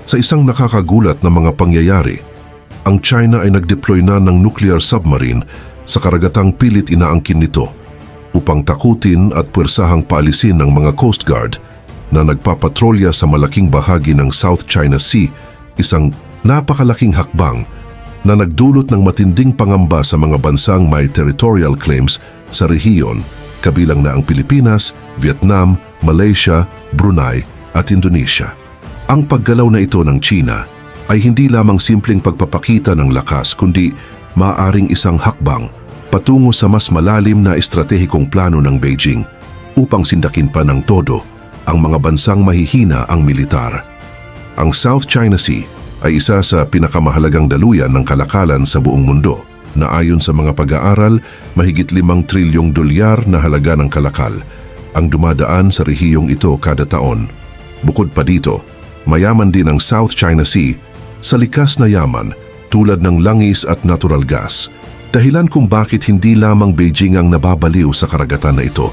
Sa isang nakakagulat na mga pangyayari, ang China ay nag-deploy na ng nuclear submarine sa karagatang pilit inaangkin nito upang takutin at puwersahang paalisin ng mga Coast Guard na nagpapatrolya sa malaking bahagi ng South China Sea, isang napakalaking hakbang na nagdulot ng matinding pangamba sa mga bansang may territorial claims sa rehiyon, kabilang na ang Pilipinas, Vietnam, Malaysia, Brunei at Indonesia. Ang paggalaw na ito ng China ay hindi lamang simpleng pagpapakita ng lakas kundi maaaring isang hakbang patungo sa mas malalim na estratehikong plano ng Beijing upang sindakin pa ng todo ang mga bansang mahihina ang militar. Ang South China Sea ay isa sa pinakamahalagang daluyan ng kalakalan sa buong mundo na ayon sa mga pag-aaral, mahigit 5 trilyong dolyar na halaga ng kalakal ang dumadaan sa rehiyong ito kada taon. Bukod pa dito, mayaman din ang South China Sea sa likas na yaman tulad ng langis at natural gas, dahilan kung bakit hindi lamang Beijing ang nababaliw sa karagatan na ito,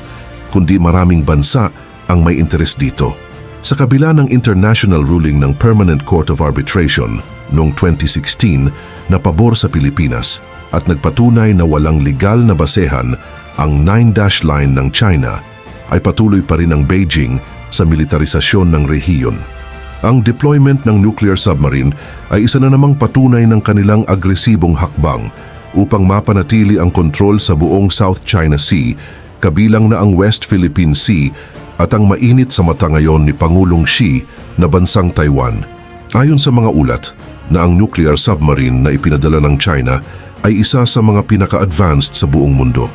kundi maraming bansa ang may interes dito. Sa kabila ng international ruling ng Permanent Court of Arbitration noong 2016 na pabor sa Pilipinas at nagpatunay na walang legal na basehan ang 9-dash line ng China, ay patuloy pa rin ang Beijing sa militarisasyon ng rehiyon. Ang deployment ng nuclear submarine ay isa na namang patunay ng kanilang agresibong hakbang upang mapanatili ang kontrol sa buong South China Sea, kabilang na ang West Philippine Sea at ang mainit sa mata ngayon ni Pangulong Xi na bansang Taiwan. Ayon sa mga ulat na ang nuclear submarine na ipinadala ng China ay isa sa mga pinaka-advanced sa buong mundo.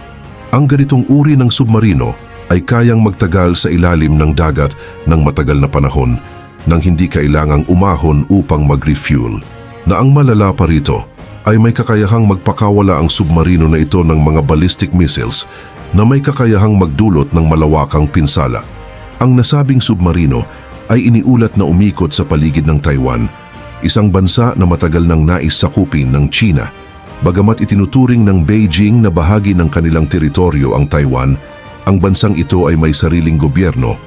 Ang ganitong uri ng submarino ay kayang magtagal sa ilalim ng dagat ng matagal na panahon nang hindi kailangang umahon upang mag-refuel. Na ang malala pa rito ay may kakayahang magpakawala ang submarino na ito ng mga ballistic missiles na may kakayahang magdulot ng malawakang pinsala. Ang nasabing submarino ay iniulat na umikot sa paligid ng Taiwan, isang bansa na matagal nang nais sakupin ng China. Bagamat itinuturing ng Beijing na bahagi ng kanilang teritoryo ang Taiwan, ang bansang ito ay may sariling gobyerno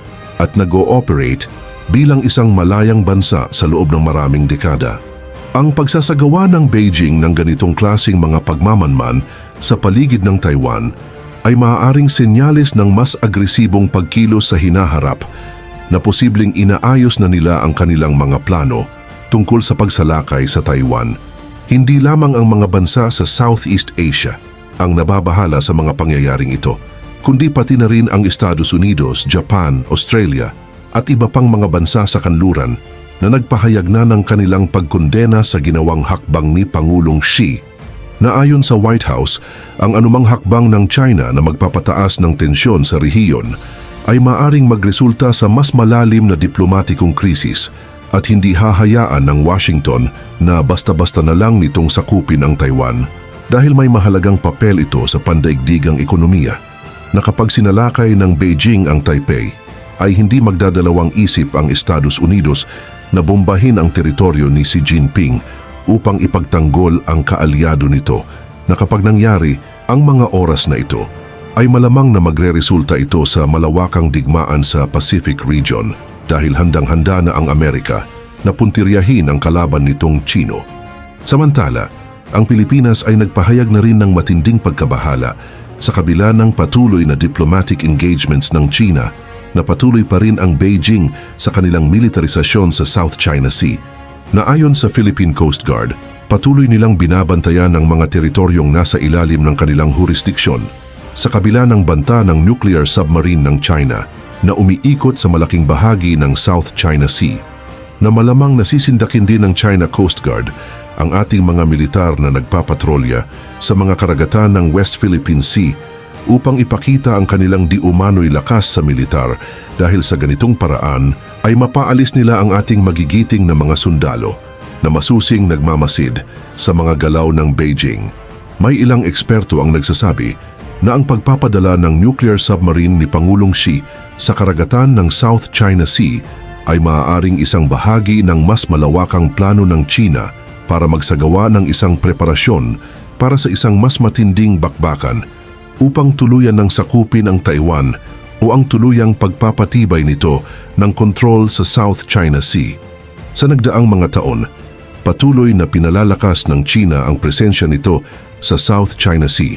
at nag-ooperate bilang isang malayang bansa sa loob ng maraming dekada. Ang pagsasagawa ng Beijing ng ganitong klaseng mga pagmamanman sa paligid ng Taiwan ay maaaring senyales ng mas agresibong pagkilos sa hinaharap na posibleng inaayos na nila ang kanilang mga plano tungkol sa pagsalakay sa Taiwan. Hindi lamang ang mga bansa sa Southeast Asia ang nababahala sa mga pangyayaring ito, kundi pati na rin ang Estados Unidos, Japan, Australia at iba pang mga bansa sa kanluran na nagpahayag na ng kanilang pagkondena sa ginawang hakbang ni Pangulong Xi, na ayon sa White House, ang anumang hakbang ng China na magpapataas ng tensyon sa rehiyon ay maaring magresulta sa mas malalim na diplomatikong krisis at hindi hahayaan ng Washington na basta-basta na lang nitong sakupin ang Taiwan dahil may mahalagang papel ito sa pandaigdigang ekonomiya na kapag sinalakay ng Beijing ang Taipei ay hindi magdadalawang isip ang Estados Unidos na bombahin ang teritoryo ni Xi Jinping upang ipagtanggol ang kaalyado nito na kapag nangyari ang mga oras na ito ay malamang na magreresulta ito sa malawakang digmaan sa Pacific region dahil handang-handa na ang Amerika na puntiryahin ang kalaban nitong Chino. Samantala, ang Pilipinas ay nagpahayag na rin ng matinding pagkabahala sa kabila ng patuloy na diplomatic engagements ng China na patuloy pa rin ang Beijing sa kanilang militarisasyon sa South China Sea, na ayon sa Philippine Coast Guard, patuloy nilang binabantayan ang mga teritoryong nasa ilalim ng kanilang jurisdiksyon sa kabila ng banta ng nuclear submarine ng China na umiikot sa malaking bahagi ng South China Sea, na malamang nasisindakin din ng China Coast Guard ang ating mga militar na nagpapatrolya sa mga karagatan ng West Philippine Sea upang ipakita ang kanilang di umano'y lakas sa militar dahil sa ganitong paraan ay mapaalis nila ang ating magigiting na mga sundalo na masusing nagmamasid sa mga galaw ng Beijing. May ilang eksperto ang nagsasabi na ang pagpapadala ng nuclear submarine ni Pangulong Xi sa karagatan ng South China Sea ay maaaring isang bahagi ng mas malawakang plano ng China para magsagawa ng isang preparasyon para sa isang mas matinding bakbakan upang tuluyan ng sakupin ang Taiwan o ang tuluyang pagpapatibay nito ng kontrol sa South China Sea. Sa nagdaang mga taon, patuloy na pinalalakas ng China ang presensya nito sa South China Sea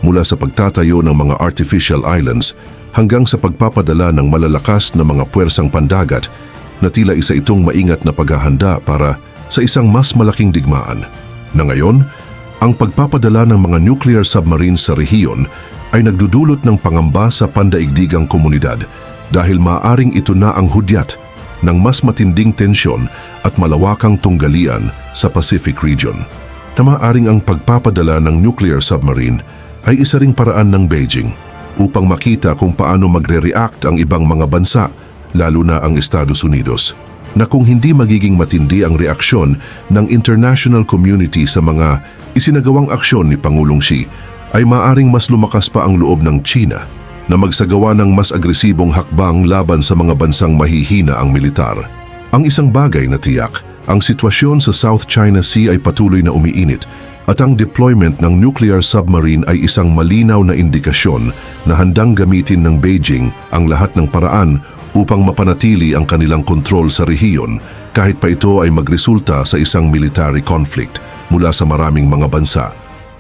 mula sa pagtatayo ng mga artificial islands hanggang sa pagpapadala ng malalakas na mga puwersang pandagat na tila isa itong maingat na paghahanda para sa isang mas malaking digmaan. Na ngayon, ang pagpapadala ng mga nuclear submarines sa rehiyon ay nagdudulot ng pangamba sa pandaigdigang komunidad dahil maaaring ito na ang hudyat ng mas matinding tensyon at malawakang tunggalian sa Pacific region. Na maaaring ang pagpapadala ng nuclear submarine ay isa ring paraan ng Beijing upang makita kung paano magre-react ang ibang mga bansa, lalo na ang Estados Unidos, na kung hindi magiging matindi ang reaksyon ng international community sa mga isinagawang aksyon ni Pangulong Xi, ay maaring mas lumakas pa ang loob ng China na magsagawa ng mas agresibong hakbang laban sa mga bansang mahihina ang militar. Ang isang bagay na tiyak, ang sitwasyon sa South China Sea ay patuloy na umiinit at ang deployment ng nuclear submarine ay isang malinaw na indikasyon na handang gamitin ng Beijing ang lahat ng paraan upang mapanatili ang kanilang kontrol sa rehiyon kahit pa ito ay magresulta sa isang military conflict mula sa maraming mga bansa.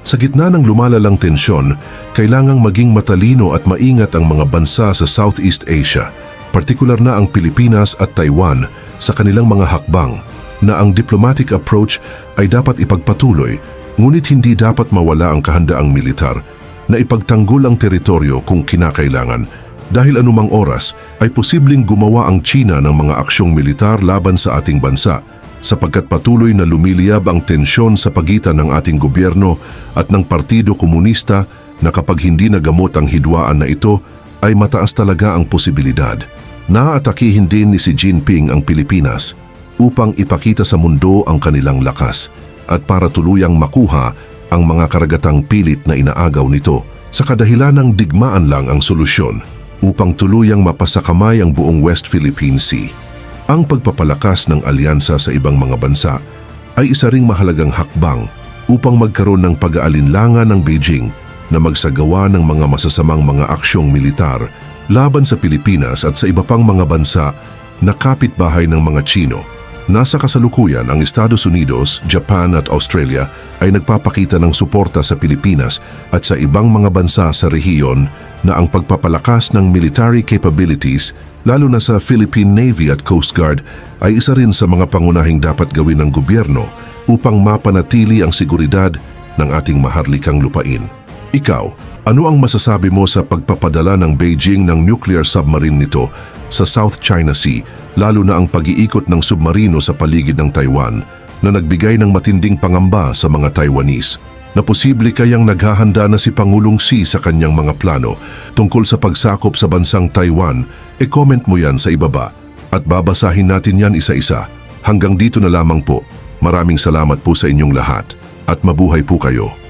Sa gitna ng lumalalang tensyon, kailangang maging matalino at maingat ang mga bansa sa Southeast Asia, partikular na ang Pilipinas at Taiwan sa kanilang mga hakbang, na ang diplomatic approach ay dapat ipagpatuloy, ngunit hindi dapat mawala ang kahandaang militar na ipagtanggol ang teritoryo kung kinakailangan, dahil anumang oras ay posibleng gumawa ang China ng mga aksyong militar laban sa ating bansa, sapagkat patuloy na lumiliyab ang tensyon sa pagitan ng ating gobyerno at ng Partido Komunista na kapag hindi nagamot ang hidwaan na ito ay mataas talaga ang posibilidad na atakihin din ni Xi Jinping ang Pilipinas upang ipakita sa mundo ang kanilang lakas at para tuluyang makuha ang mga karagatang pilit na inaagaw nito. Sa kadahilan ng digmaan lang ang solusyon upang tuluyang mapasakamay ang buong West Philippine Sea. Ang pagpapalakas ng alyansa sa ibang mga bansa ay isa ring mahalagang hakbang upang magkaroon ng pag-aalinlangan ng Beijing na magsagawa ng mga masasamang mga aksyong militar laban sa Pilipinas at sa iba pang mga bansa na kapitbahay ng mga Tsino. Nasa kasalukuyan, ang Estados Unidos, Japan at Australia ay nagpapakita ng suporta sa Pilipinas at sa ibang mga bansa sa rehiyon na ang pagpapalakas ng military capabilities, lalo na sa Philippine Navy at Coast Guard, ay isa rin sa mga pangunahing dapat gawin ng gobyerno upang mapanatili ang seguridad ng ating maharlikang lupain. Ikaw, ano ang masasabi mo sa pagpapadala ng Beijing ng nuclear submarine nito sa South China Sea, lalo na ang pag-iikot ng submarino sa paligid ng Taiwan na nagbigay ng matinding pangamba sa mga Taiwanese? Na posible kayang naghahanda na si Pangulong Xi sa kanyang mga plano tungkol sa pagsakop sa bansang Taiwan? E-comment mo yan sa ibaba at babasahin natin yan isa-isa. Hanggang dito na lamang po. Maraming salamat po sa inyong lahat at mabuhay po kayo.